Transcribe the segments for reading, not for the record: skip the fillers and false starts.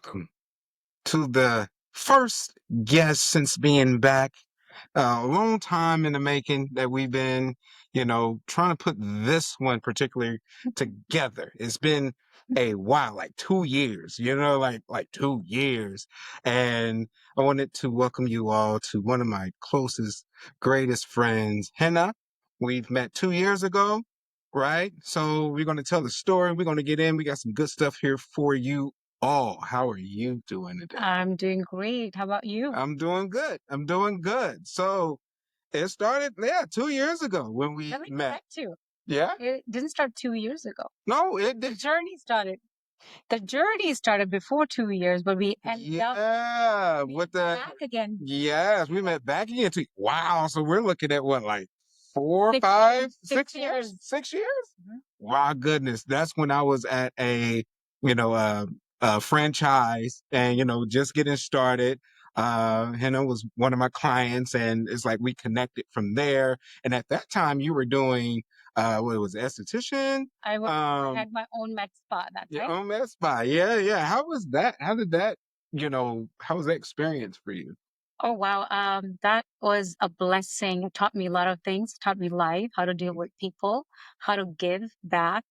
Welcome to the first guest since being back. A long time in the making that we've been, trying to put this one particularly together. It's been a while, like 2 years, like 2 years. And I wanted to welcome you all to one of my closest, greatest friends, Hina. We've met 2 years ago, right? So we're going to tell the story. We're going to get in. We got some good stuff here for you all. How are you doing today? I'm doing great. How about you? I'm doing good. I'm doing good. So it started, 2 years ago when we Let me met. correct you. Yeah? It didn't start 2 years ago. No, it The did. journey started. The journey started before 2 years, but we ended up Yeah, with the back again yes, we met back again. Wow, so we're looking at what, like four, six five, years. 6 years? 6 years? Mhm. My goodness, that's when I was at you know, uh, a franchise and just getting started. Hannah was one of my clients, and it's like we connected from there. And at that time, you were doing what was it, esthetician? I had my own med spa at that Your time. own med spa. Yeah, yeah. How was that? How did that? How was that experience for you? Oh wow. That was a blessing. It taught me a lot of things. It taught me life, how to deal with people, how to give back,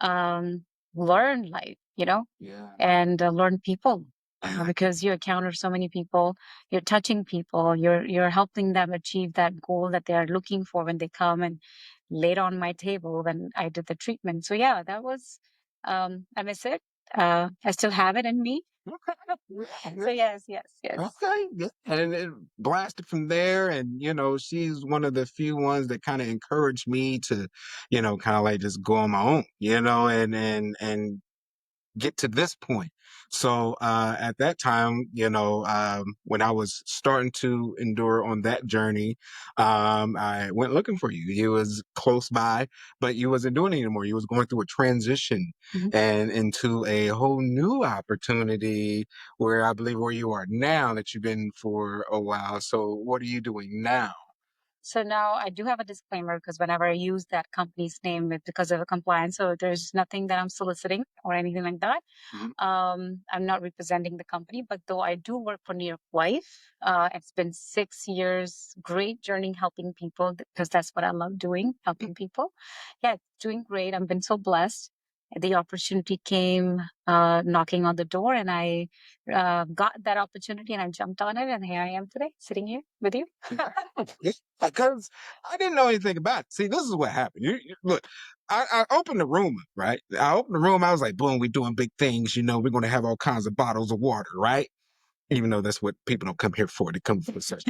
um, learn life, Yeah. and learn people. Because you encounter so many people, you're touching people, you're helping them achieve that goal that they are looking for when they come and laid on my table when I did the treatment. So yeah, that was I miss it. I still have it in me. So Okay. yes, yes, yes. Okay. Yeah. And it blasted from there. And, she's one of the few ones that kind of encouraged me to, kind of like just go on my own, and get to this point. So at that time, when I was starting to endure on that journey, I went looking for you. You was close by, but you wasn't doing it anymore. You was going through a transition Mhm. and into a whole new opportunity where I believe where you are now that you've been for a while. So what are you doing now? So now I do have a disclaimer because whenever I use that company's name, it's because of a compliance. So there's nothing that I'm soliciting or anything like that. Mhm. I'm not representing the company, but though I do work for New York Life, it's been 6 years, great journey helping people because that's what I love doing, helping people. Yeah, it's doing great. I've been so blessed. The opportunity came knocking on the door, and I got that opportunity and I jumped on it. And here I am today, sitting here with you. Yeah, because I didn't know anything about it. See, this is what happened. Look, I opened the room, up, right? I opened the room. I was like, boom, we're doing big things. We're going to have all kinds of bottles of water, right? Even though that's what people don't come here for. They come for search.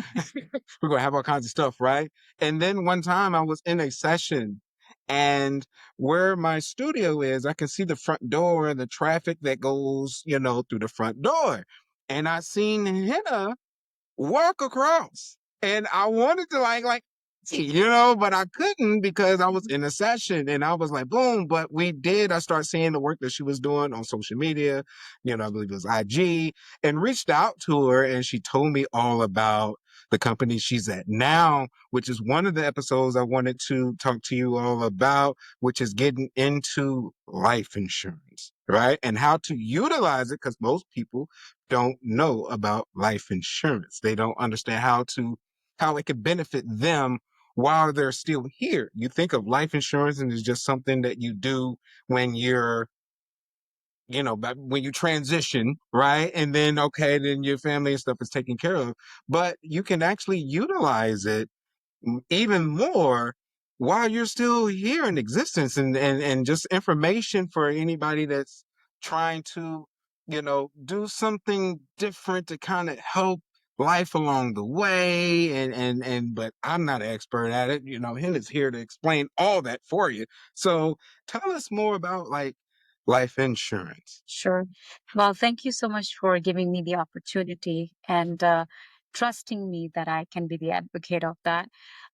We're going to have all kinds of stuff, right? And then one time I was in a session, and where my studio is, I can see the front door and the traffic that goes, through the front door. And I seen Hannah walk across. And I wanted to but I couldn't because I was in a session and I was like, boom. But we did. I started seeing the work that she was doing on social media, I believe it was IG, and reached out to her and she told me all about the company she's at now, which is one of the episodes I wanted to talk to you all about, which is getting into life insurance, right? And how to utilize it because most people don't know about life insurance. They don't understand how it could benefit them while they're still here. You think of life insurance and it's just something that you do when you're, but when you transition, right? And then, okay, then your family and stuff is taken care of. But you can actually utilize it even more while you're still here in existence and just information for anybody that's trying to do something different to kind of help life along the way and but I'm not an expert at it. Him is here to explain all that for you. So tell us more about like life insurance. Sure. Well, thank you so much for giving me the opportunity and trusting me that I can be the advocate of that.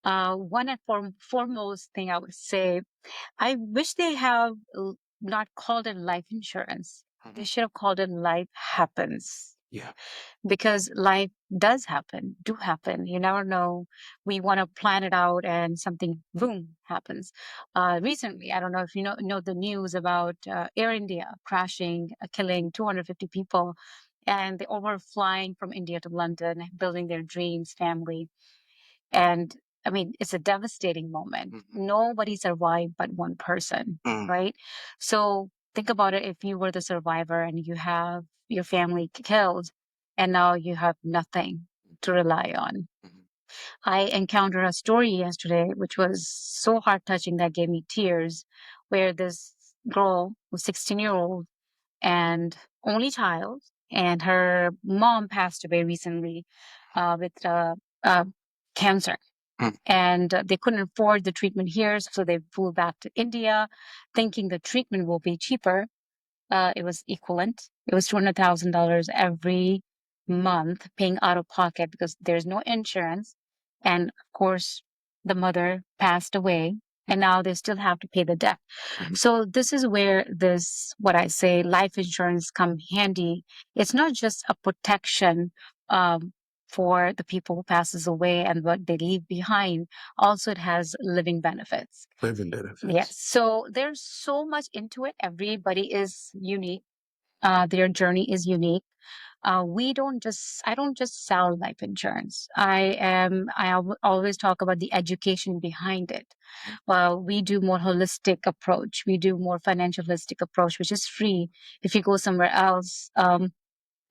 One and foremost thing I would say, I wish they have not called it life insurance. They Mhm. should have called it life happens. Yeah. because life does happen. You never know. We want to plan it out and something, boom, happens. Recently, I don't know if you know the news about Air India crashing, killing 250 people. And they were flying from India to London, building their dreams, family. And I mean, it's a devastating moment. Nobody survived but one person, right? So think about it, if you were the survivor and you have your family killed and now you have nothing to rely on. I encountered a story yesterday which was so heart touching that gave me tears, where this girl was 16-year-old and only child, and her mom passed away recently with uh, cancer. And they couldn't afford the treatment here, so they flew back to India, thinking the treatment will be cheaper. It was equivalent. It was $200,000 every month paying out of pocket because there's no insurance. And of course, the mother passed away, and now they still have to pay the debt. So this is where this, what I say, life insurance come handy. It's not just a protection for the people who passes away and what they leave behind. Also, it has living benefits. Living benefits. Yes. So there's so much into it. Everybody is unique. Their journey is unique. I don't just sell life insurance. Always talk about the education behind it. Well, we do more holistic approach. We do more financial holistic approach, which is free. If you go somewhere else,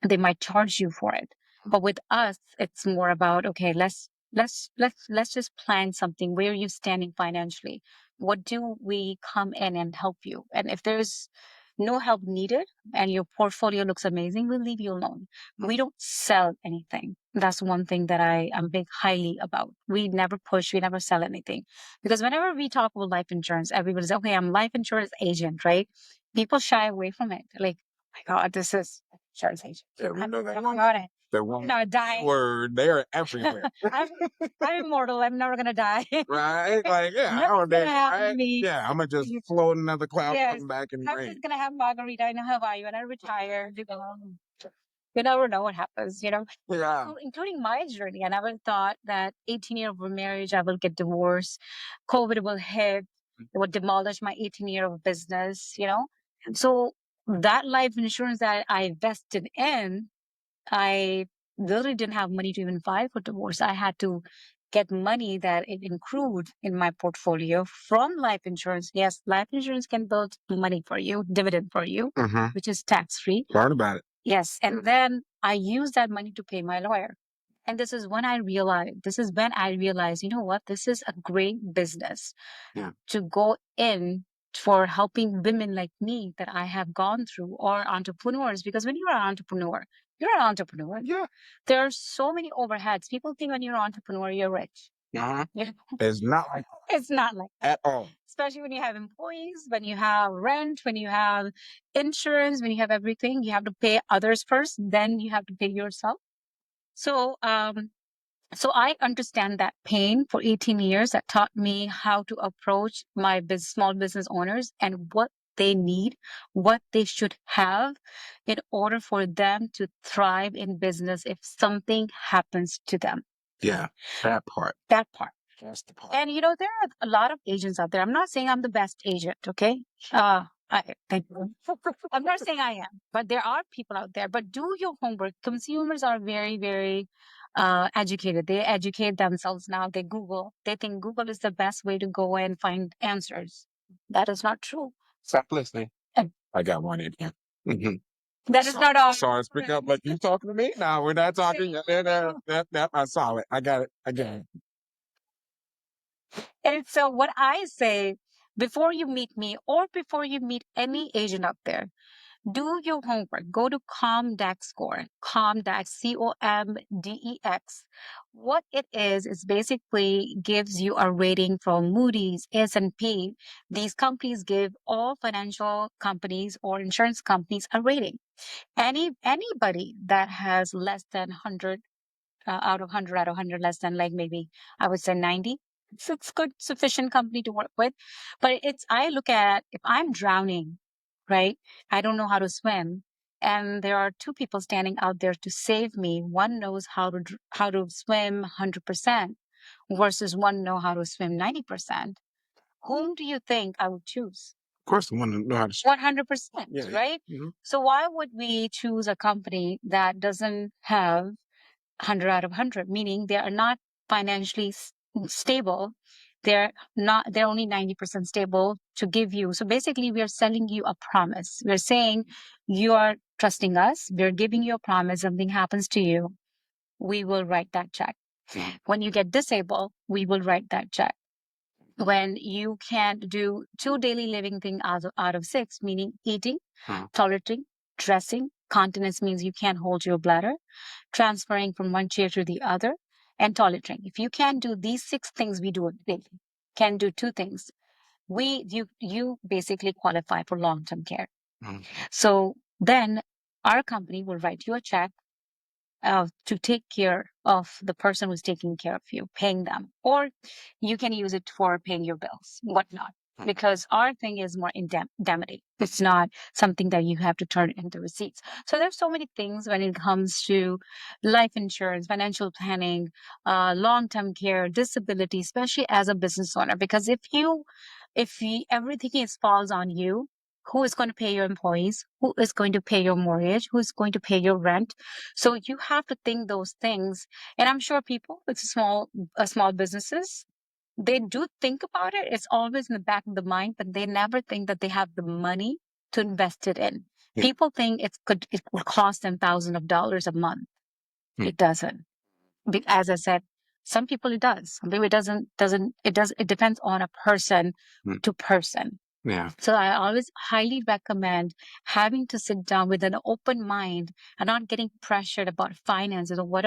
they might charge you for it. But with us, it's more about, okay, let's just plan something. Where are you standing financially? What do we come in and help you? And if there's no help needed and your portfolio looks amazing, we'll leave you alone. We don't sell anything. That's one thing that I am big highly about. We never push, we never sell anything. Because whenever we talk about life insurance, everybody's okay, I'm life insurance agent, right? People shy away from it. Like, my God, this is insurance agent. Yeah, we know that I'm one. about it. The one No, die. word, they're everywhere. I'm immortal. I'm never gonna die. Right? Like, yeah, Nothing's nowadays, gonna happen to right? me. Yeah, I'm gonna just float another cloud, Yes, come back and I'm rain. just gonna have margarita in Hawaii when I retire. You never know what happens, you know. Yeah. So, including my journey, I never thought that 18 years of marriage, I will get divorced. COVID will hit. It would demolish my 18 year of business, you know. So that life insurance that I invested in, I literally didn't have money to even file for divorce. I had to get money that it include in my portfolio from life insurance. Yes, life insurance can build money for you, dividend for you, which is tax free. Learn about it. Yes. And then I use that money to pay my lawyer. And this is when I realized, you know what, this is a great business to go in for helping women like me that I have gone through, or entrepreneurs. Because when you're an entrepreneur, you're an entrepreneur. Yeah. There are so many overheads. People think when you're an entrepreneur, you're rich. It's not like It's not like that. at all. Especially when you have employees, when you have rent, when you have insurance, when you have everything, you have to pay others first, then you have to pay yourself. So, so I understand that pain for 18 years. That taught me how to approach my small business owners and what they need, what they should have in order for them to thrive in business if something happens to them. Yeah, that part. That part. That's the part. And you know, there are a lot of agents out there. I'm not saying I'm the best agent, okay? Thank you. I'm not saying I am, but there are people out there. But do your homework. Consumers are very, very educated. They educate themselves now. They Google. They think Google is the best way to go and find answers. That is not true. Stop listening. And I got one in here. that is not all. Sorry, speak up like you talking to me. No, we're not talking. I saw it. I got it. I got it. And so what I say, before you meet me or before you meet any agent out there, do your homework. Go to Comdex score. Comdex, COMDEX. What it is basically gives you a rating from Moody's, S&P. These companies give all financial companies or insurance companies a rating. Anybody that has less than 100 out of 100 out of 100, less than, like, maybe I would say 90. So it's good, sufficient company to work with. But I look at, if I'm drowning, right? I don't know how to swim. and there are two people standing out there to save me. One knows how to swim 100% versus one know how to swim 90%. Whom do you think I would choose? Of course, I want to know how to. 100%, Yeah. right? Mhm. So why would we choose a company that doesn't have 100 out of 100, meaning they are not financially stable? They're only 90% stable to give you. So basically, we are selling you a promise. We're saying you are trusting us. We're giving you a promise. Something happens to you, we will write that check. When you get disabled, we will write that check. When you can't do two daily living things out of six, meaning eating, tolerating, dressing, continence means you can't hold your bladder, transferring from one chair to the other, and tolerating. If you can't do these six things we do daily, can do two things, you basically qualify for long-term care. So then our company will write you a check to take care of the person who's taking care of you, paying them, or you can use it for paying your bills, whatnot. Because our thing is more indemnity. It's not something that you have to turn into receipts. So there's so many things when it comes to life insurance, financial planning, long-term care, disability, especially as a business owner. Because if everything falls on you, who is going to pay your employees? Who is going to pay your mortgage? Who is going to pay your rent? So you have to think those things. And I'm sure people with small businesses, they do think about it. It's always in the back of the mind, but they never think that they have the money to invest it in. Yeah. People think it will cost them thousands of dollars a month. It doesn't. As I said, some people it does. Some people it doesn't. It depends on a person to person. Yeah. So I always highly recommend having to sit down with an open mind and not getting pressured about finances or what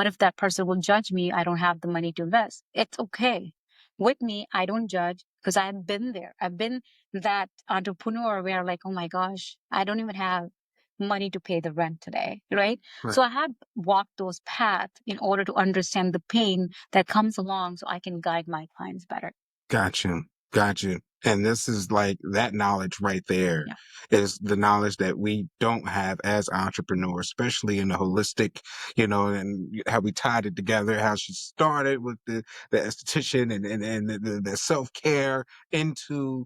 if that person will judge me? I don't have the money to invest. It's okay. With me, I don't judge because I've been there. I've been that entrepreneur where like, oh my gosh, I don't even have money to pay the rent today, right? So I have walked those paths in order to understand the pain that comes along so I can guide my clients better. Gotcha. Gotcha. And this is like that knowledge right there is the knowledge that we don't have as entrepreneurs, especially in the holistic, and how we tied it together, how she started with the esthetician and the self-care into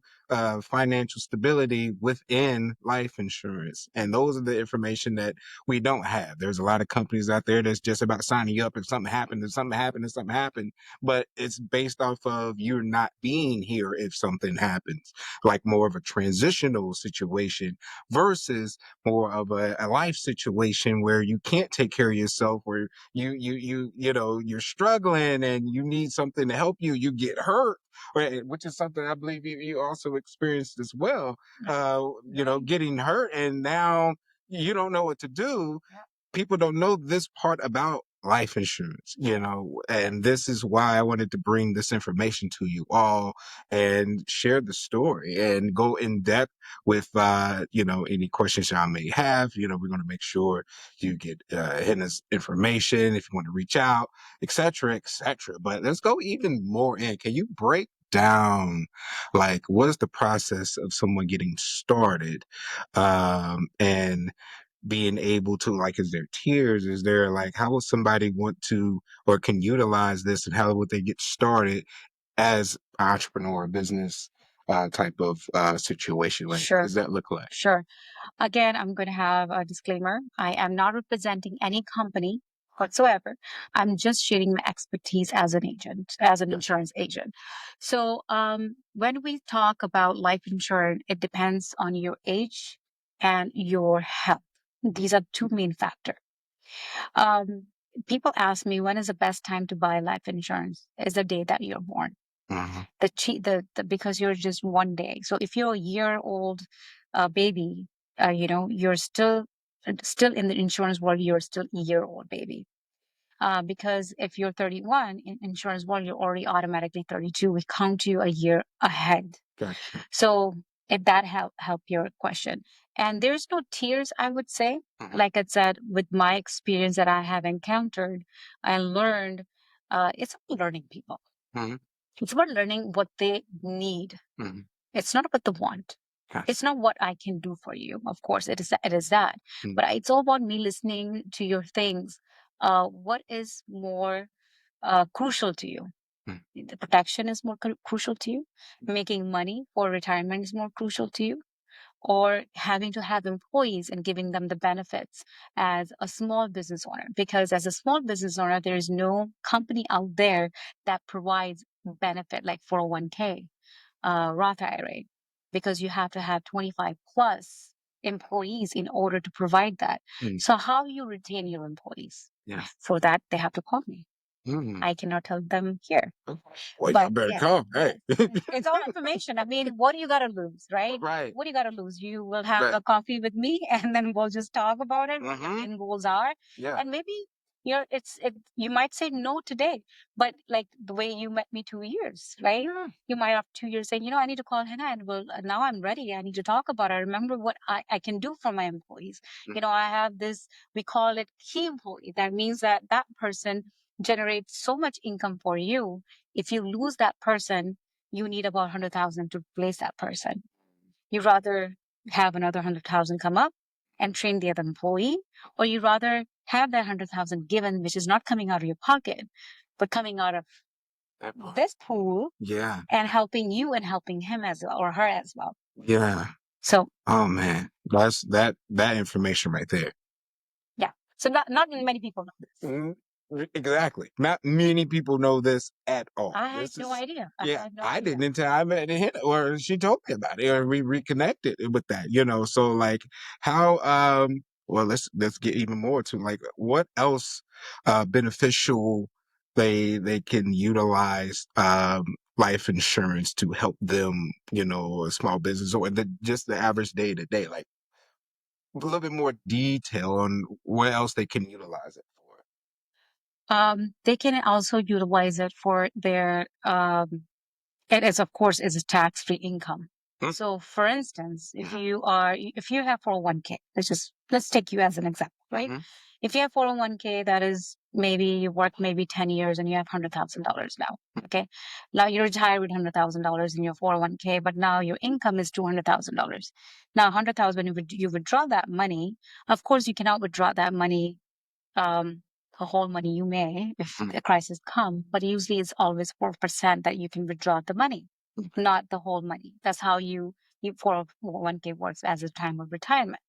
financial stability within life insurance. And those are the information that we don't have. There's a lot of companies out there that's just about signing you up if something happened and something happened and something happened, but it's based off of you're not being here if something happens, like more of a transitional situation versus more of a life situation where you can't take care of yourself, where you're struggling and you need something to help you. You get hurt, right, which is something I believe you also experienced as well. Getting hurt, and now you don't know what to do. People don't know this part about life insurance, and this is why I wanted to bring this information to you all and share the story and go in depth with, any questions y'all may have. We're going to make sure you get Hannah's information if you want to reach out, et cetera, et cetera. But let's go even more in. Can you break down, like, what is the process of someone getting started, and being able to, like, is there tiers? Is there, like, how will somebody want to or can utilize this, and how would they get started as an entrepreneur, business type of situation? Like, what does that look like? Sure. Again, I'm going to have a disclaimer. I am not representing any company whatsoever. I'm just sharing my expertise as an agent, as an insurance agent. So, when we talk about life insurance, it depends on your age and your health. These are two main factors. Um, People ask me, when is the best time to buy life insurance? Is the day that you're born. Because you're just one day. So if you're a year old baby, you're still in the insurance world. You're still a year old baby. Because if you're 31 in insurance world, you're already automatically 32. We count you a year ahead. Gotcha. So if that help your question. And there's no tiers, I would say. Like I said, with my experience that I have encountered, I learned it's about learning people. It's about learning what they need. It's not about the want. Gotcha. It's not what I can do for you. Of course, it is that. But it's all about me listening to your things. What is more crucial to you? Mm. The protection is more crucial to you. Making money for retirement is more crucial to you, or having to have employees and giving them the benefits as a small business owner. Because as a small business owner, there is no company out there that provides benefit like 401k, Roth IRA, because you have to have 25 plus employees in order to provide that. So how you retain your employees? Yeah. For that, they have to call me. I cannot tell them here. Well, But y'all better yeah, come. Hey. it's all information. I mean, what do you got to lose, right? Right. What do you got to lose? You will have Right. a coffee with me, and then we'll just talk about it. What your Mhm. end goals are, Yeah. and maybe you might say no today, but like the way you met me 2 years, right? Yeah. You might have 2 years saying, I need to call Hannah, and well, now I'm ready. I need to talk about it. I remember what I can do for my employees. I have this. We call it key employee. That means that that person generates so much income for you. If you lose that person, you need about 100,000 to replace that person. You rather have another 100,000 come up and train the other employee, or you rather have that 100,000 given, which is not coming out of your pocket, but coming out of this pool. Yeah. And helping you and helping him as well, or her as well. Yeah. So, oh man, that's that information right there. Yeah. So not many people know this. Exactly. Not many people know this at all. I had no idea. Yeah, had no I idea. didn't until I met Hina, or she told me about it, or we reconnected with that. So like how well, let's get even more to like what else beneficial they can utilize life insurance to help them, a small business, or just the average day to day, like a little bit more detail on what else they can utilize it for. They can also utilize it for their it is, of course, is a tax-free income. So for instance, if you have 401k, let's take you as an example, right? If you have 401k, that is maybe you work maybe 10 years and you have $100,000 now. Okay. Now you're retired with $100,000 in your 401k, but now your income is $200,000. Now 100,000, when you withdraw that money, of course you cannot withdraw that money, the whole money. You may if the crisis come, but usually it's always 4% that you can withdraw the money, not the whole money. That's how you 401k works as a time of retirement.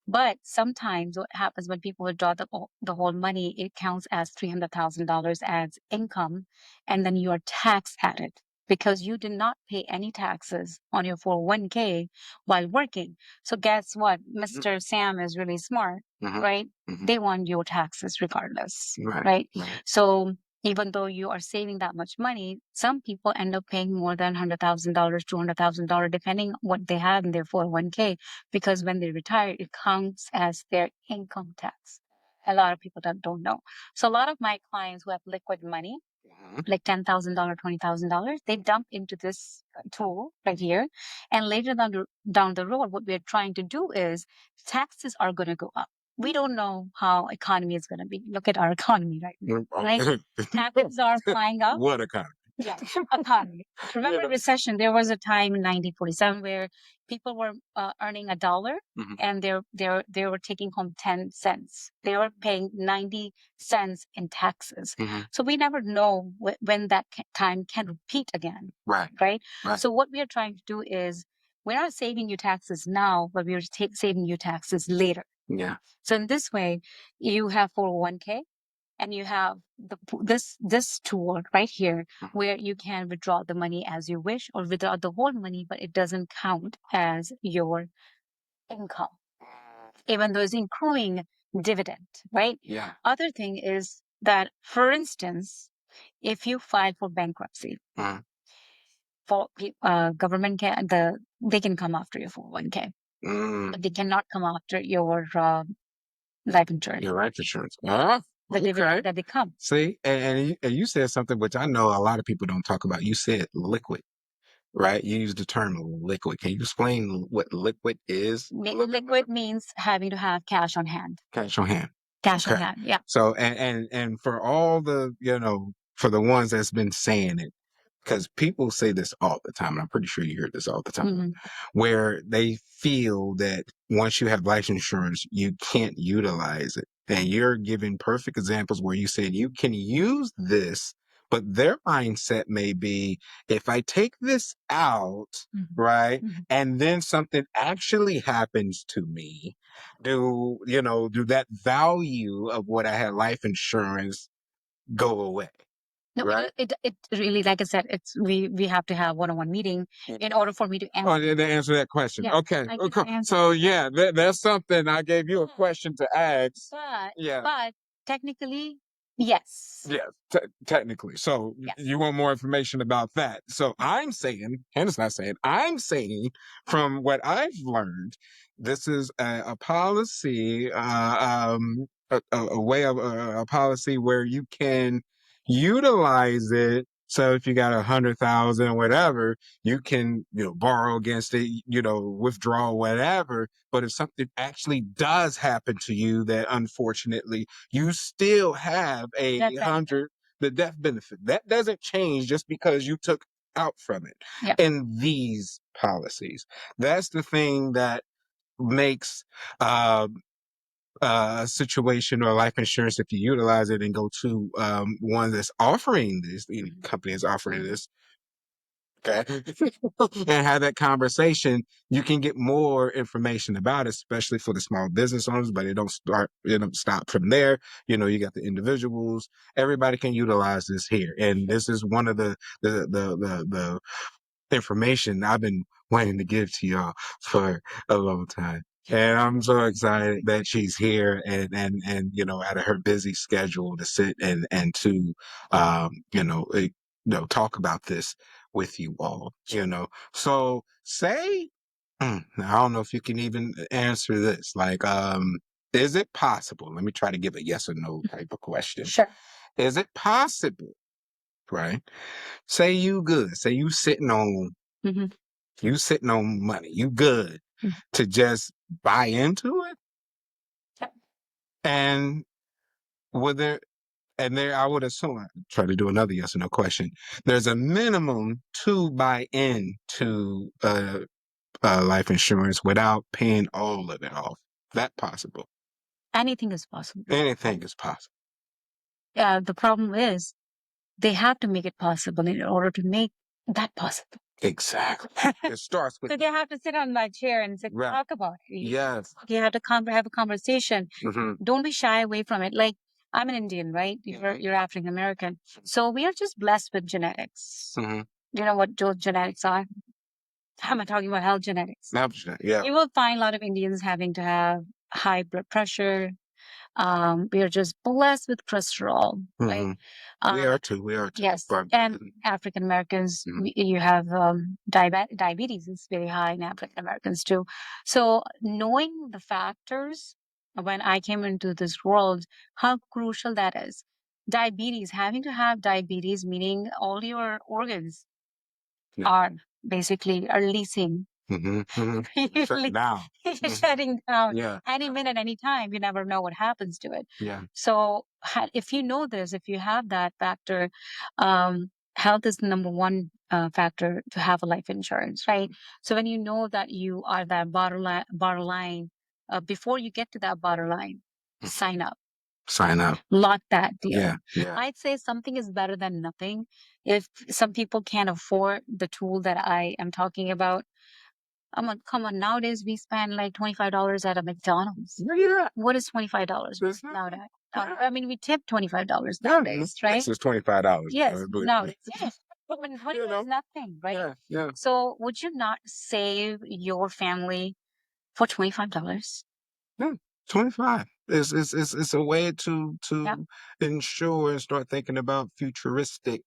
But sometimes what happens when people withdraw the whole money, it counts as $300,000 as income, and then you are taxed at it because you did not pay any taxes on your 401k while working. So guess what? Mr. Sam is really smart, right? They want your taxes regardless, right? So even though you are saving that much money, some people end up paying more than $100,000, $200,000, depending on what they have in their 401k, because when they retire, it counts as their income tax. A lot of people that don't know. So a lot of my clients who have liquid money, like $10,000, $20,000, they dump into this tool right here. And later down the road, what we're trying to do is taxes are going to go up. We don't know how economy is going to be. Look at our economy right now, right? Taxes are flying up. What economy? Yeah, economy. Remember recession? There was a time in 1947 where people were earning $1, and they were taking home 10 cents. They were paying 90 cents in taxes. So we never know when that time can repeat again. Right. So what we are trying to do is we're not saving you taxes now, but we're saving you taxes later. Yeah. So in this way, you have 401k. And you have this tool right here where you can withdraw the money as you wish, or withdraw the whole money, but it doesn't count as your income, even though it's accruing dividend, right? Yeah. Other thing is that, for instance, if you file for bankruptcy, for government they can come after your 401k, but they cannot come after your life insurance. Your life insurance. The dividend that they come. See, and you said something which I know a lot of people don't talk about. You said liquid, right? You used the term liquid. Can you explain what liquid is? Liquid means having to have cash on hand. Cash on hand. Cash on hand, yeah. So and for all the for the ones that's been saying it, because people say this all the time, and I'm pretty sure you hear this all the time, where they feel that once you have life insurance, you can't utilize it. And you're giving perfect examples where you said you can use this, but their mindset may be, if I take this out, right, and then something actually happens to me, do that value of what I had life insurance go away? No, Right? it really, like I said, it's we have to have one-on-one meeting in order for me to Oh, answer. to answer that question. Yeah, Okay. I Okay. can answer. So yeah, that's something I gave you a question to ask. But Yeah. but technically, yes. Yes, technically. So Yes. you want more information about that. So I'm saying, Hannah's not saying, I'm saying from what I've learned, this is a policy, a way of a policy where you can utilize it. So if you got 100,000, whatever, you can, borrow against it, withdraw whatever. But if something actually does happen to you that unfortunately you still have a Death benefit. the death benefit. That doesn't change just because you took out from it Yeah. in these policies. That's the thing that makes a situation or life insurance, if you utilize it and go to one that's offering this, the company is offering this, okay, and have that conversation, you can get more information about it, especially for the small business owners, but it don't stop from there. You got the individuals, everybody can utilize this here. And this is one of the information I've been wanting to give to y'all for a long time. And I'm so excited that she's here and out of her busy schedule to sit and to talk about this with you all. So say I don't know if you can even answer this. Like, is it possible? Let me try to give a yes or no type of question. Sure. Is it possible, right? Say you good. Say you sitting on money. You good to just buy into it? Yep. And there, I would assume, I try to do another yes or no question. There's a minimum to buy into life insurance without paying all of it off. That possible? Anything is possible. Anything is possible. The problem is they have to make it possible in order to make that possible. Exactly. It starts with So they have to sit on my chair and talk about it. yes. You have to have a conversation. Don't be shy away from it. Like, I'm an Indian, right? You're African American. So we are just blessed with genetics. You know what those genetics are? I'm not talking about health genetics. Yeah. You will find a lot of Indians having to have high blood pressure. We are just blessed with cholesterol, right? We are too. Yes. And African Americans, you have diabetes is very high in African Americans too. So knowing the factors when I came into this world, how crucial that is. Diabetes, having to have diabetes, meaning all your organs are basically are leasing. Shutting down. Shutting down. Yeah. Any minute, any time. You never know what happens to it. Yeah. So if you know this, if you have that factor, health is the number one factor to have a life insurance, right? So when you know that you are that borderline, before you get to that borderline, sign up. Sign up. Lock that deal. Yeah. Yeah. I'd say something is better than nothing. If some people can't afford the tool that I am talking about, come on. Nowadays, we spend like $25 at a McDonald's. Yeah. What is $25 nowadays? I mean, we tip $25 nowadays, right? This is $25. Yes, nowadays. Yes. But when is nothing, right? Yeah. Yeah. So would you not save your family for $25? Yeah. 25. It's a way to ensure and start thinking about futuristic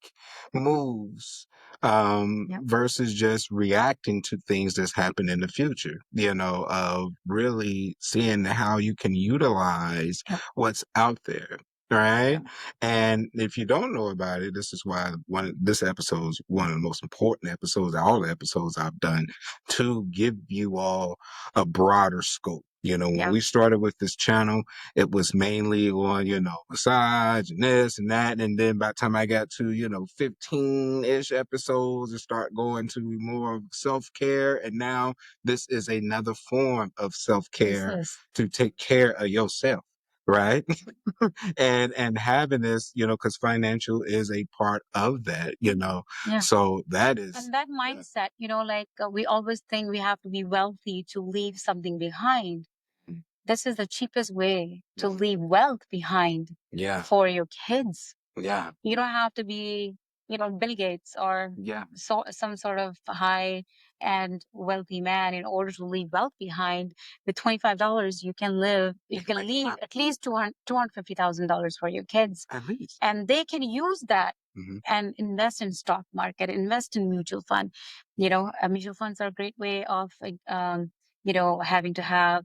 moves versus just reacting to things that's happening in the future, of really seeing how you can utilize what's out there. Right. And if you don't know about it, this is why this episode is one of the most important episodes, all the episodes I've done, to give you all a broader scope. You know, when Yeah. we started with this channel, it was mainly on, massage and this and that. And then by the time I got to, 15-ish episodes and start going to more of self-care. And now this is another form of This self-care is. to take care of yourself. Right. And having this, because financial is a part of that, Yeah. so that is And that mindset, like we always think we have to be wealthy to leave something behind. Mm. This is the cheapest way to Mhm. leave wealth behind Yeah. for your kids. Yeah. You don't have to be, Bill Gates or Yeah. some sort of high and wealthy man in order to leave wealth behind. With $25, you can leave at least $250,000 for your kids, At least. and they can use that Mhm. and invest in stock market, invest in mutual fund. Mutual funds are a great way of, having to have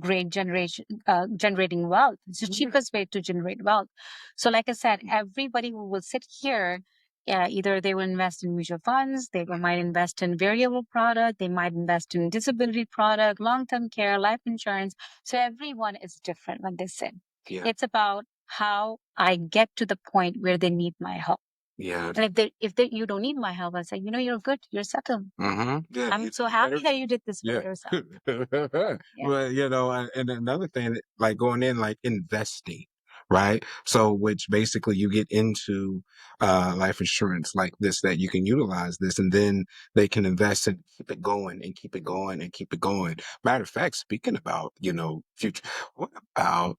great generating wealth. It's the cheapest way to generate wealth. So, like I said, everybody who will sit here, either they will invest in mutual funds, they might invest in variable product, they might invest in disability product, long-term care, life insurance. So everyone is different when they sit. Yeah. It's about how I get to the point where they need my help. Yeah. And if you don't need my help, I say, you're good, you're settled. Yeah. I'm so happy that you did this for Yeah. yourself. Yeah. Well, and another thing, like going in, like investing, right? So, which basically you get into life insurance like this, that you can utilize this, and then they can invest and keep it going and keep it going and keep it going. Matter of fact, speaking about, future, what about,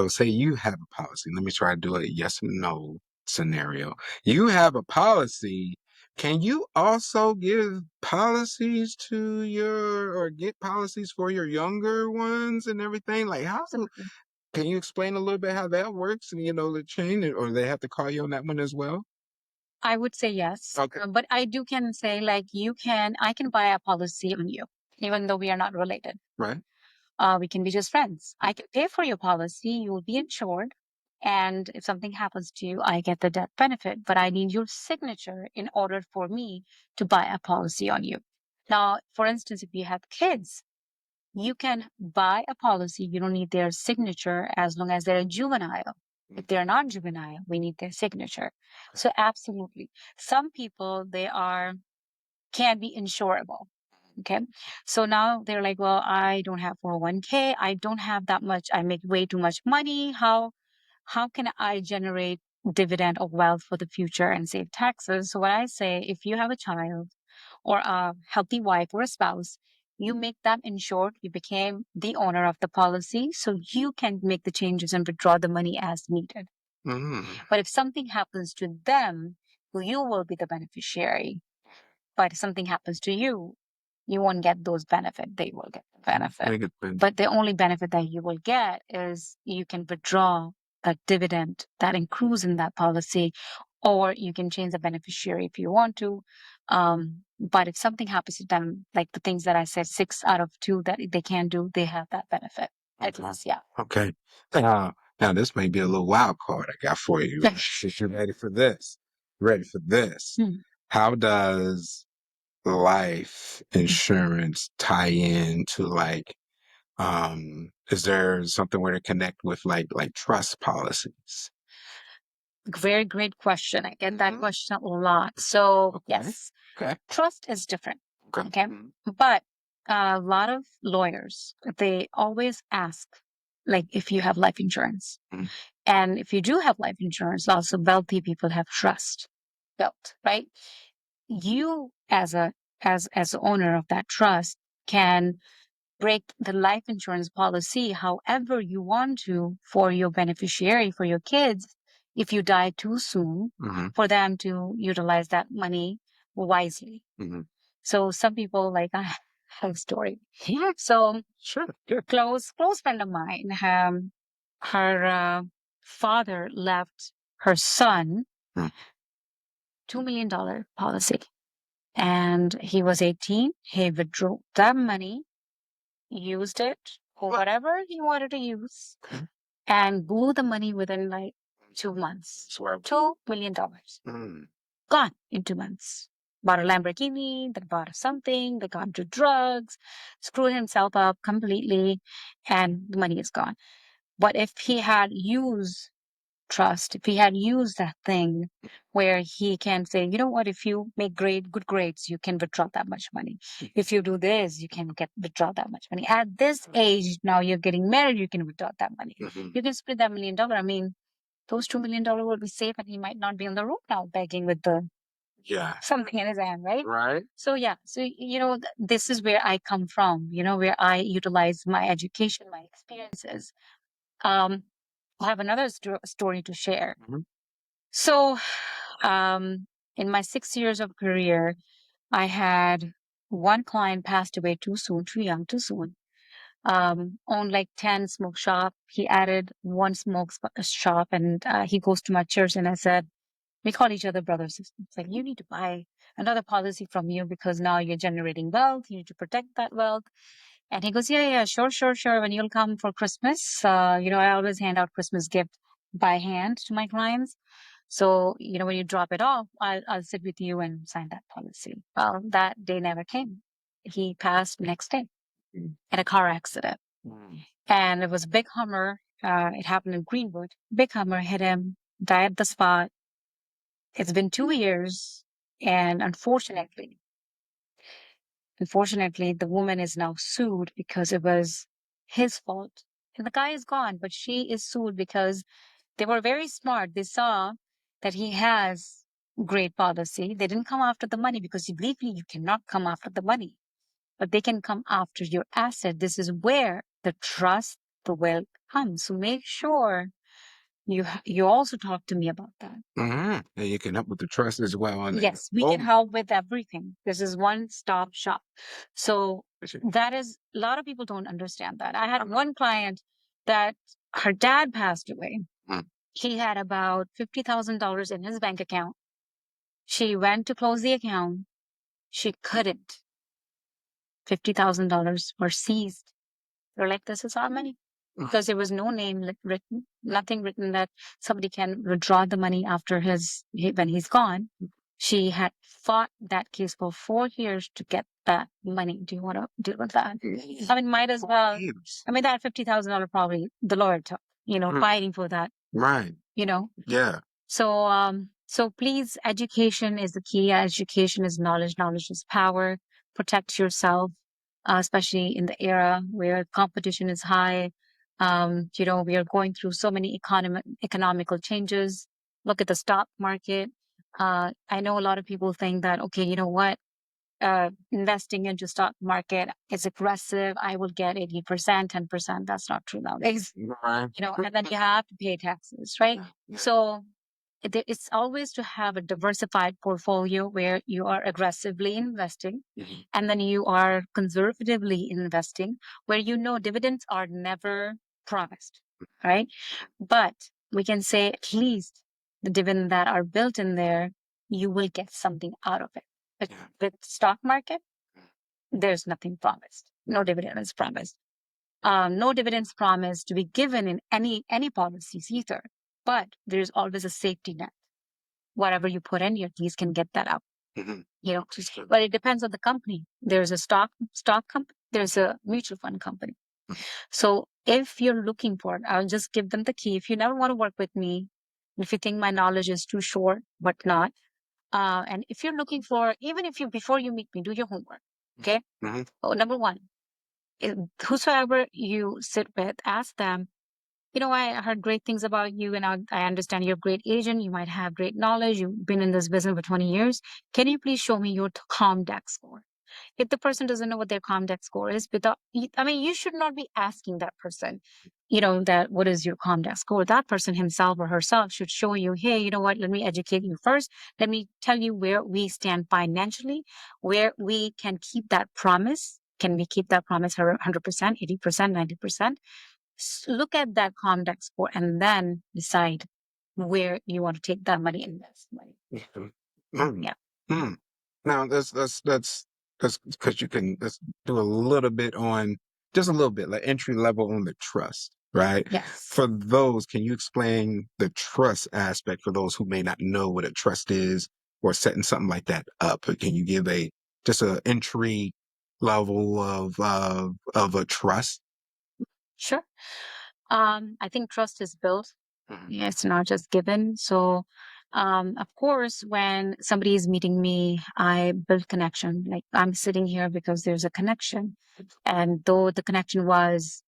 say you have a policy. Let me try to do a yes and no scenario. You have a policy. Can you also give policies to or get policies for your younger ones and everything? Like, Absolutely. can you explain a little bit how that works and, the chain, or they have to call you on that one as well? I would say yes. Okay. But I do can say, like, I can buy a policy on you, even though we are not related. Right. We can be just friends. I can pay for your policy. You will be insured. And if something happens to you, I get the death benefit, but I need your signature in order for me to buy a policy on you. Now, for instance, if you have kids, you can buy a policy. You don't need their signature as long as they're juvenile. If they're not juvenile, we need their signature. So absolutely. Some people, can be insurable. Okay. So now they're like, well, I don't have 401k. I don't have that much. I make way too much money. How can I generate dividend of wealth for the future and save taxes? So what I say, if you have a child or a healthy wife or a spouse, you make them insured. You became the owner of the policy, so you can make the changes and withdraw the money as needed. Mm. But if something happens to them, you will be the beneficiary. But if something happens to you, you won't get those benefits. They will get the benefit. Very good point. But the only benefit that you will get is you can withdraw a dividend that accrues in that policy, or you can change the beneficiary if you want to. But if something happens to them, like the things that I said, 6 out of 2 that they can do, they have that benefit. At least, yeah. Okay. Now this may be a little wild card I got for you. If you're ready for this. Ready for this. Hmm. How does life insurance tie in to, like, is there something where to connect with, like trust policies? Very great question. I get that Mhm. question a lot. So, Okay. yes, Okay. trust is different. Okay. Okay. But a lot of lawyers, they always ask, like, if you have life insurance. Mhm. And if you do have life insurance, also wealthy people have trust built, right? You as the owner of that trust can break the life insurance policy however you want to for your beneficiary, for your kids, if you die too soon, Mhm. for them to utilize that money wisely. Mhm. So some people, like, I have a story. Yeah. So Sure. Good. close friend of mine, her father left her son Mm. $2 million policy, and he was 18. He withdrew that money, used it for What? whatever he wanted to use, Okay. and blew the money within like 2 months. Swear. $2 million Mm. gone in 2 months. bought a Lamborghini, then bought something, then got into drugs, screwed himself up completely, and the money is gone. But if he had used trust, if he had used that thing where he can say, you know what, if you make good grades, you can withdraw that much money. If you do this, you can withdraw that much money. At this age, now you're getting married, you can withdraw that money. You can split that $1 million. I mean, those $2 million will be safe, and he might not be on the road now begging with the something in his hand, right? Right. So yeah, so this is where I come from, where I utilize my education, my experiences. I have another story to share. So, in my 6 years of career, I had one client passed away too soon, too young, too soon. Owned like 10 smoke shop. He added one shop, and he goes to my church, and I said, we call each other brothers. It's like, you need to buy another policy from you because now you're generating wealth. You need to protect that wealth. And he goes, yeah, sure, sure, sure. When you'll come for Christmas, I always hand out Christmas gift by hand to my clients. So, when you drop it off, I'll sit with you and sign that policy. Well, that day never came. He passed next day in a car accident. And it was a big Hummer. It happened in Greenwood. Big Hummer hit him, died at the spot. It's been 2 years. And unfortunately, the woman is now sued because it was his fault. And the guy is gone, but she is sued because they were very smart. They saw that he has great policy. They didn't come after the money because you believe me, you cannot come after the money, but they can come after your asset. This is where the trust, the wealth comes. So make sure you also talk to me about that. And you can help with the trust as well. Yes, we can help with everything. This is one-stop shop. So that is, a lot of people don't understand that. I had one client that her dad passed away. He had about $50,000 in his bank account. She went to close the account. She couldn't. $50,000 were seized. They're like, this is our money. Because there was no name written, nothing written that somebody can withdraw the money after when he's gone. She had fought that case for 4 years to get that money. Do you want to deal with that? I mean, might as well. I mean, that $50,000 probably the lawyer took, fighting for that. Right. Yeah. So please, education is the key. Education is knowledge. Knowledge is power. Protect yourself, especially in the era where competition is high. We are going through so many economical changes. Look at the stock market. I know a lot of people think that, okay, you know what? Investing into stock market is aggressive. I will get 80%, 10%. That's not true nowadays. Right. And then you have to pay taxes, right? So it's always to have a diversified portfolio where you are aggressively investing and then you are conservatively investing where dividends are never promised, right? But we can say at least the dividends that are built in there, you will get something out of it. But with stock market, there's nothing promised. No dividend is promised. No dividends promised to be given in any policies either. But there's always a safety net. Whatever you put in, you at least can get that out. But it depends on the company. There's a stock company. There's a mutual fund company. So if you're looking for it, I'll just give them the key. If you never want to work with me, if you think my knowledge is too short, whatnot, and if you're looking for, even if before you meet me, do your homework. Okay. Number one, whosoever you sit with, ask them, I heard great things about you, and I understand you're a great agent. You might have great knowledge. You've been in this business for 20 years. Can you please show me your ComDex score? If the person doesn't know what their ComDex score is, you should not be asking that person, that what is your ComDex score? That person himself or herself should show you, hey, you know what? Let me educate you first. Let me tell you where we stand financially, where we can keep that promise. Can we keep that promise 100%, 80%, 90%? Look at that ComDex score and then decide where you want to take that money and invest money. Yeah. Now that's because you can let's do a little bit on just a little bit like entry level on the trust, right? Yes. For those, can you explain the trust aspect for those who may not know what a trust is or setting something like that up? Can you give just a entry level of a trust? Sure. I think trust is built. Mhm. Yeah, it's not just given. So, of course, when somebody is meeting me, I build connection. Like I'm sitting here because there's a connection. And though the connection was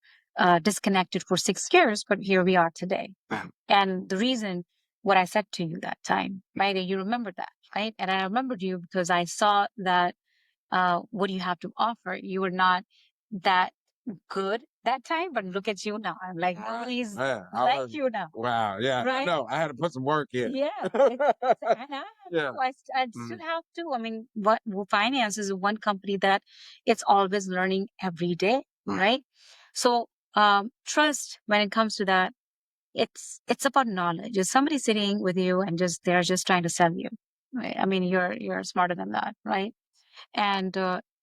disconnected for 6 years, but here we are today. Yeah. And the reason what I said to you that time, right? And you remember that, right? And I remembered you because I saw that what you have to offer. You were not that good that time, but look at you now. I'm like, Right. nobody's Yeah, I like was you now, wow, yeah, I right? know, I had to put some work in. Yeah. And I Yeah. know I still Mhm. have to. I mean, finance is one company that it's always learning every day, Mm. right? So, trust when it comes to that, it's about knowledge. Is somebody sitting with you and just they're just trying to sell you? Right? I mean, you're smarter than that, right? And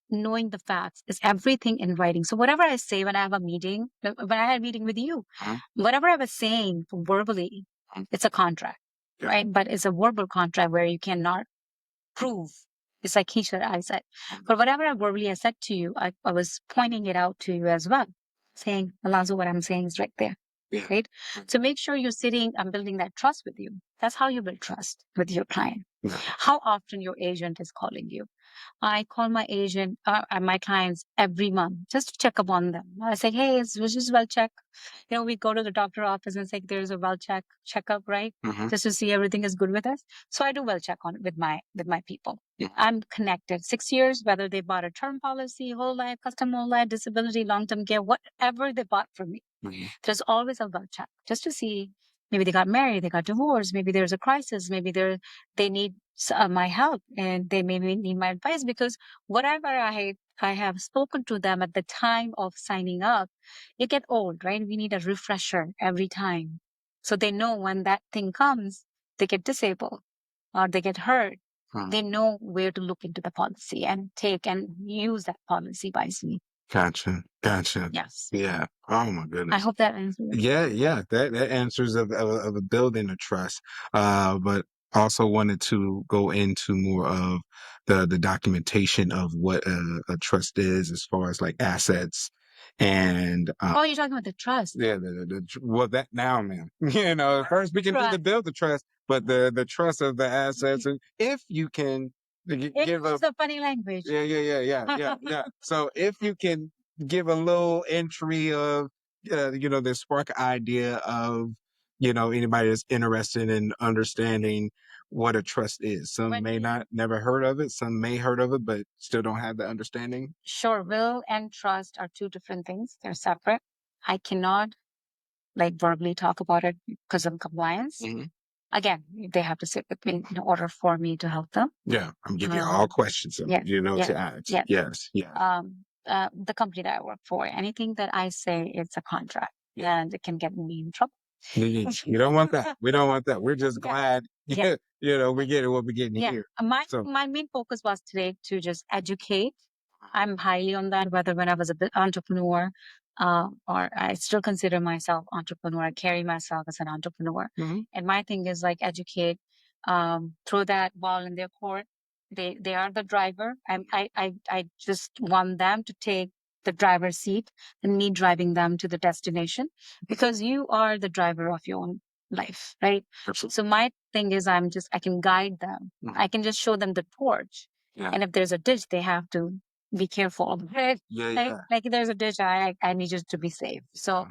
knowing the facts is everything in writing. So whatever I say when I have a meeting, when I had a meeting with you, Mhm. whatever I was saying verbally, Mhm. it's a contract, Yeah. right? But it's a verbal contract where you cannot prove. It's like he said, I said. Mhm. But whatever I verbally I said to you, I was pointing it out to you as well, saying, Alonzo, what I'm saying is right there. Yeah. Right. Mhm. So make sure you're sitting and building that trust with you. That's how you build trust with your client. Yeah. How often your agent is calling you. I call my agent, and my clients every month just to check up on them. I say, hey, was just well check. We go to the doctor office and say there's a well checkup, right? Mhm. Just to see everything is good with us. So I do well check on with my people. Yeah. I'm connected 6 years, whether they bought a term policy, whole life, custom whole life, disability, long-term care, whatever they bought from me. Mhm. There's always a well check just to see maybe they got married, they got divorced, maybe there's a crisis, maybe they need my help and they maybe need my advice because whatever I have spoken to them at the time of signing up, it get old, right? We need a refresher every time. So they know when that thing comes, they get disabled or they get hurt. Mhm. They know where to look into the policy and take and use that policy wisely. Gotcha, gotcha. Yes. Yeah. Oh my I goodness. hope that answers. Yeah, yeah, that answers of a building a trust. But also wanted to go into more of the documentation of what a trust is as far as like assets and Oh, you're talking about the trust. yeah, well that now, man. First we can do the Trust. build the trust, but the trust of the assets, and if you can give English a is a funny language. yeah. So if you can give a little entry of, the spark idea of, anybody that's interested in understanding what a trust is. Some When may not never heard of it. Some may heard of it, but still don't have the understanding. Sure, will and trust are two different things. They're separate. I cannot like verbally talk about it because of compliance. Mhm. Again, they have to sit with me in order for me to help them. Yeah, I'm giving you all questions, Yes, yes, to ask. yes. Yes, yes. The company that I work for, anything that I say, it's a contract, Yeah. and it can get me in trouble. You don't want that. We don't want that. We're just Yeah, glad, yeah, we're getting what we're getting yeah. here. My So, my main focus was today to just educate. I'm highly on that, whether when I was a bit entrepreneur, or I still consider myself entrepreneur. I carry myself as an entrepreneur. mhm. And my thing is like educate, throw that ball in their court. They are the driver. I just want them to take the driver's seat and me driving them to the destination because you are the driver of your own life, right? Absolutely. So my thing is I can guide them. Mhm. I can just show them the torch. Yeah. And if there's a ditch, they have to be careful. Right? Yeah, Like there's a ditch, I need you to be safe. So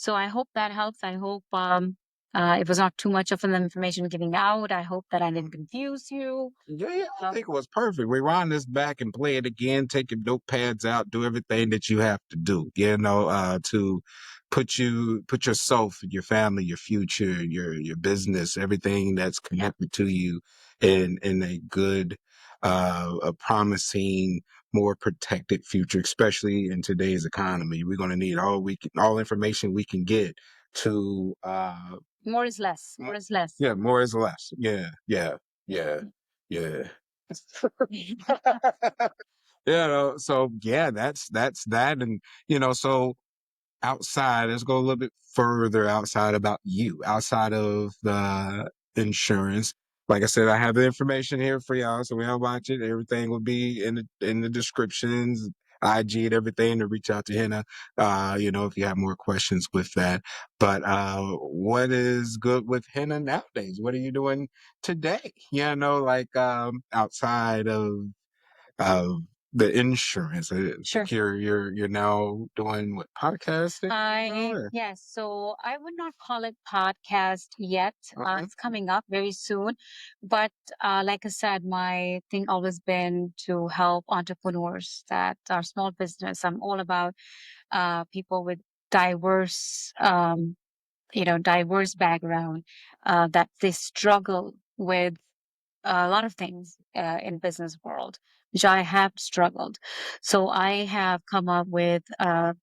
I hope that helps. I hope it was not too much of an information giving out. I hope that I didn't confuse you. Yeah, I think it was perfect. Rewind this back and play it again. Take your notepads out. Do everything that you have to do. To put yourself, your family, your future, your business, everything that's connected to you in a good, a promising, more protected future, especially in today's economy. We're going to need all information we can get to More is less. More is less. yeah, more is less. Yeah, yeah. So yeah, that's that. And so outside, let's go a little bit further outside about you, outside of the insurance. like I said, I have the information here for y'all, so we'll watch it. Everything will be in the descriptions, IG and everything to reach out to Hannah. If you have more questions with that. But what is good with Hannah nowadays? What are you doing today? Like outside of the insurance. Sure. You're now doing what, podcasting? Yes. So I would not call it podcast yet. It's coming up very soon. But like I said, my thing always been to help entrepreneurs that are small business. I'm all about people with diverse, diverse background that they struggle with a lot of things in business world, which I have struggled. So I have come up with a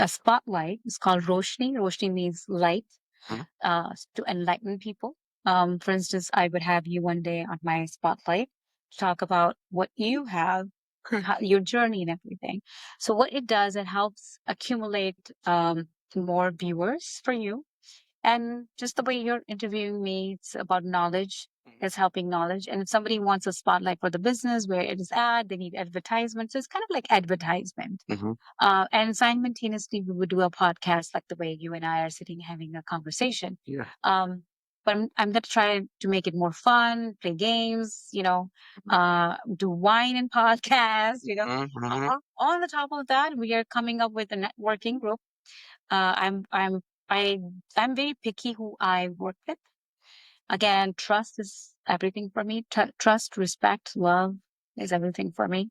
spotlight. It's called Roshni. Roshni means light, to enlighten people. For instance, I would have you one day on my spotlight to talk about what you have, your journey and everything. So what it does, it helps accumulate more viewers for you, and just the way you're interviewing me, it's about knowledge. It's helping knowledge. And if somebody wants a spotlight for the business where it is at, they need advertisement. So it's kind of like advertisement. And simultaneously, we would do a podcast like the way you and I are sitting having a conversation. Yeah. But I'm going to try to make it more fun, play games, do wine and podcast, on the top of that, we are coming up with a networking group. I I'm very picky who I work with. Again, trust is everything for me. Trust, respect, love is everything for me.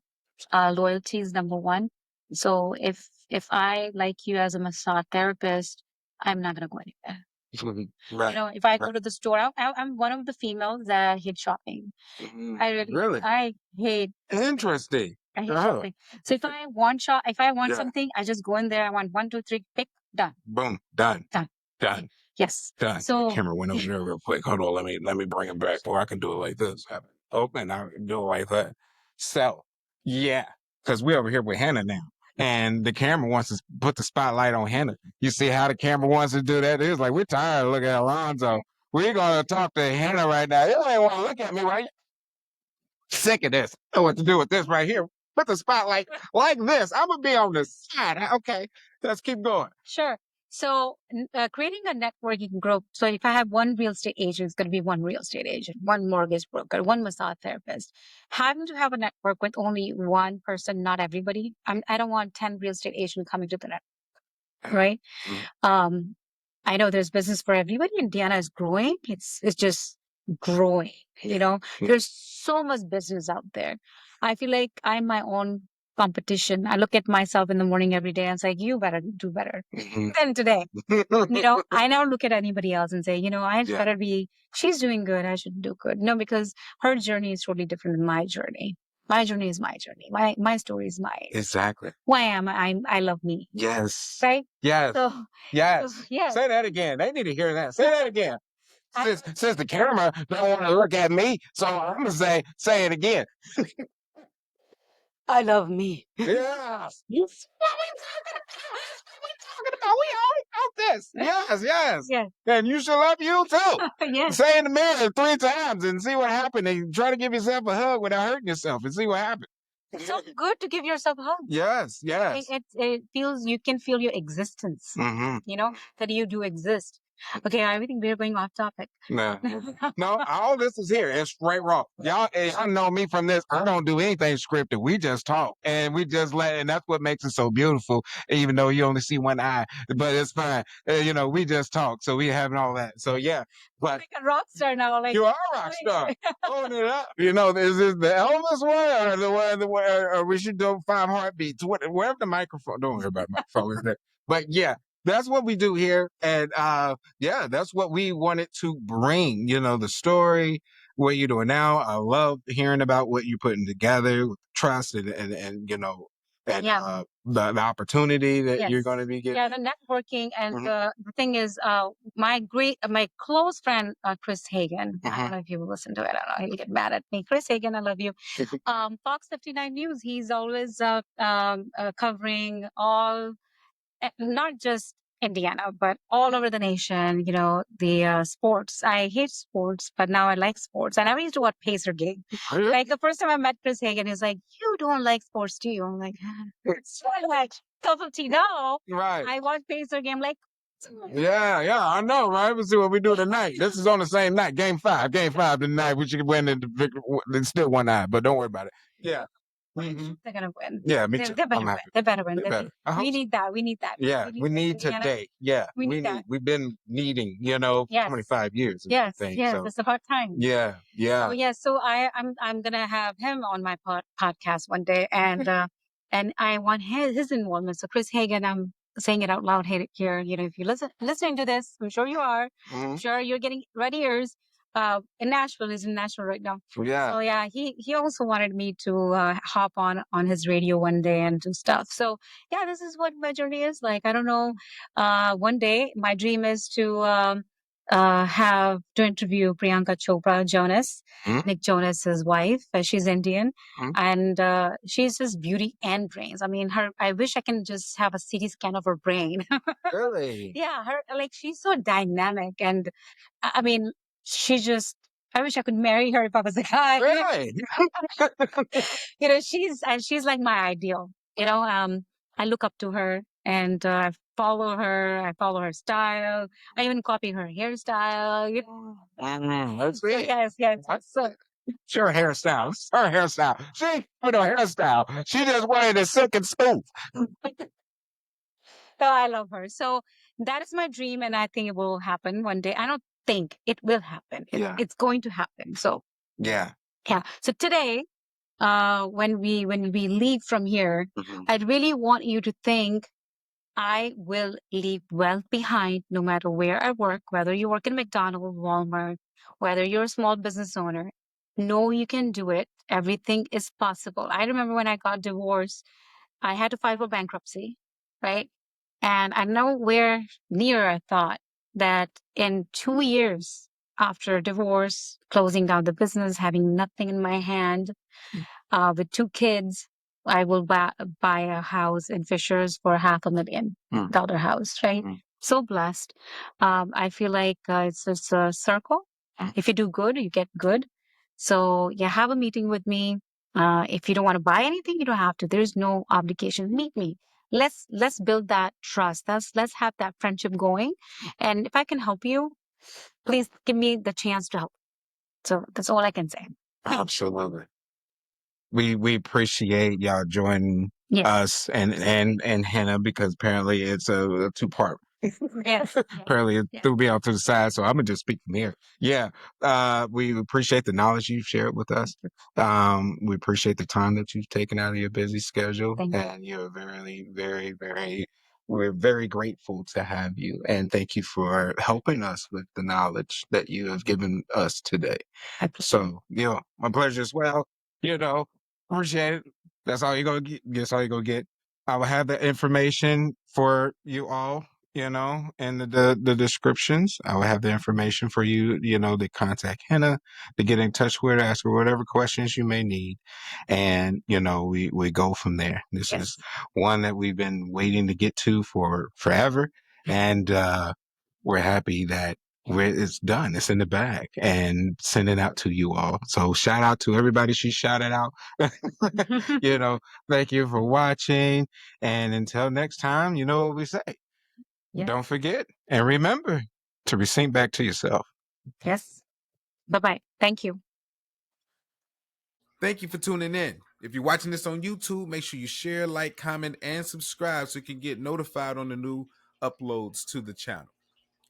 Loyalty is number one. So if I like you as a massage therapist, I'm not gonna go anywhere. Right. If I go to the store, I'm one of the females that hate shopping. Really? I hate Interesting. I hate shopping. So if I want Yeah. something, I just go in there. I want one, two, three, pick, done. Boom. Done. Done. Done. Yes. Done. So Camera went over there real quick. Hold on. Let me bring it back, or I can do it like this. Open. I can do it like that. So yeah, because we're over here with Hannah now, and the camera wants to put the spotlight on Hannah. You see how the camera wants to do that? It's like we're tired of looking at Alonzo. We're gonna talk to Hannah right now. You ain't want to look at me, right? Sick of this. I know what to do with this right here. Put the spotlight like this. I'm gonna be on the side. Okay, let's keep going. Sure. So creating a networking group. So if I have one real estate agent, it's going to be one real estate agent, one mortgage broker, one massage therapist. Having to have a network with only one person, not everybody. I don't want 10 real estate agents coming to the network, right? Um, I know there's business for everybody, and Diana is growing. It's just growing. There's so much business out there. I feel like I'm my own competition. I look at myself in the morning every day and say, you better do better than today. I never look at anybody else and say, I better be, she's doing good. I should do good. No, because her journey is totally different than my journey. My journey is my journey. My story is mine. Exactly. Who I am, I love me. Yes. Right? Yes. So, Yes. yes. Say that again. They need to hear that. Say that again. Since the camera don't want to look at me, so I'm gonna say it again. I love me. Yes. You see what we talking about? We all about this. Yes. Yes. And you should love you too. Yes. Say in the mirror 3 times and see what happened. And try to give yourself a hug without hurting yourself and see what happens. It's so good to give yourself a hug. Yes. It feels, you can feel your existence, that you do exist. Okay, I think we're going off topic. No, all this is here. It's straight raw. Y'all know me from this. I don't do anything scripted. We just talk and we just and that's what makes it so beautiful. Even though you only see one eye, but it's fine. We just talk. So we having all that. So yeah, but like a rock star now. Like you are a rock star. Own it up. Is this the Elvis one or the one or we should do 5 heartbeats? Wherever the microphone. Don't worry about my phone is there. But yeah. That's what we do here. And that's what we wanted to bring, the story, what you're doing now. I love hearing about what you're putting together with trust and the opportunity that you're going to be getting. Yeah, the networking. And the thing is, my close friend, Chris Hagan, I don't know if you will listen to it. I don't know. He'll get mad at me. Chris Hagan, I love you. Fox 59 News, he's always covering all, not just Indiana, but all over the nation, the sports. I hate sports, but now I like sports. I never used to watch Pacer game. Like the first time I met Chris Hagan, he's like, "You don't like sports, do you?" I'm like, "So I like cup of tea." No, Right. I watch Pacer game. Like, Yeah, I know, right? Let's see what we do tonight. This is on the same night, game five tonight. We should win it's still 1-9, but don't worry about it. Yeah. they're gonna win. Yeah, me They, too. they better I'm win. happy. They better win. They better. I hope We so. need that. We need that. Yeah, we need Indiana. today. Yeah, We need that. we've been needing, Yes. 25 years, is the Yes, thing. yes, So it's about time. yeah, So yeah. yeah, so I'm gonna have him on my podcast one day, and I want his involvement. So Chris Hagan, I'm saying it out loud here. If you listening to this, I'm sure you are. I'm sure you're getting red ears. In Nashville, he's in Nashville right now. Yeah. So yeah, he also wanted me to hop on his radio one day and do stuff. So yeah, this is what my journey is like. I don't know. One day, my dream is to have to interview Priyanka Chopra Jonas, Nick Jonas's wife. She's Indian, and she's just beauty and brains. I mean, I wish I can just have a CT scan of her brain. Really? Yeah, she's so dynamic, and I mean, she just. I wish I could marry her if I was a guy. Really? She's like my ideal. I look up to her and I follow her. I follow her style. I even copy her hairstyle. Let's see. Yes, yes. So It's her hairstyle. It's her hairstyle. She put her hairstyle. She just wanted it silk and smooth. so I love her. So that is my dream, and I think it will happen one day. I don't think it will happen. It's going to happen. So Yeah. yeah. So today, when we leave from here, I'd really want you to think I will leave wealth behind no matter where I work, whether you work in McDonald's, Walmart, whether you're a small business owner. Know you can do it. Everything is possible. I remember when I got divorced, I had to file for bankruptcy, right? And I know where near I thought that in 2 years after divorce, closing down the business, having nothing in my hand, with 2 kids, I will buy a house in Fishers for $500,000 house, right? So blessed. I feel like it's just a circle. If you do good, you get good. So yeah, have a meeting with me. If you don't want to buy anything, you don't have to. There's no obligation. Meet me. Let's build that trust. Let's have that friendship going. And if I can help you, please give me the chance to help. So that's all I can say. Absolutely. We appreciate y'all joining us and Hannah, because apparently it's a two-part. Yes. Apparently it threw me off to the side, so I'm gonna just speak from here. Yeah. We appreciate the knowledge you've shared with us. We appreciate the time that you've taken out of your busy schedule. Thank you. And you're very, very, very, we're very grateful to have you. And thank you for helping us with the knowledge that you have given us today. So, my pleasure as well. Appreciate it. That's all you're gonna get. That's all you're gonna get. I will have the information for you all, in the descriptions. I will have the information for you, to contact Hannah, to get in touch with her, ask her whatever questions you may need. And, we go from there. This is one that we've been waiting to get to for forever. And we're happy that it's done. It's in the bag and send it out to you all. So shout out to everybody she shouted out. Thank you for watching. And until next time, you know what we say. Don't forget and remember to resync back to yourself. Yes. Bye-bye. Thank you. Thank you for tuning in. If you're watching this on YouTube, make sure you share, like, comment, and subscribe so you can get notified on the new uploads to the channel.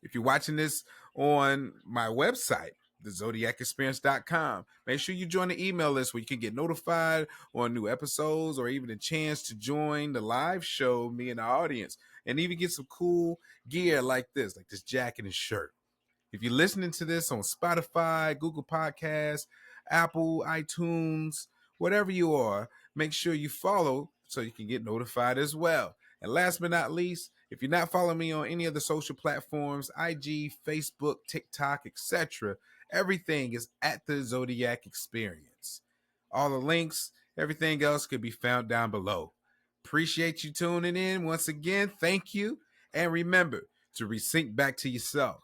If you're watching this on my website, thezodiacexperience.com, make sure you join the email list where you can get notified on new episodes or even a chance to join the live show, me and the audience, and even get some cool gear like this jacket and shirt. If you're listening to this on Spotify, Google Podcasts, Apple, iTunes, whatever you are, make sure you follow so you can get notified as well. And last but not least, if you're not following me on any of the social platforms, IG, Facebook, TikTok, etc., everything is at the Zodiac Experience. All the links, everything else could be found down below. Appreciate you tuning in. Once again, thank you. And remember to resync back to yourself.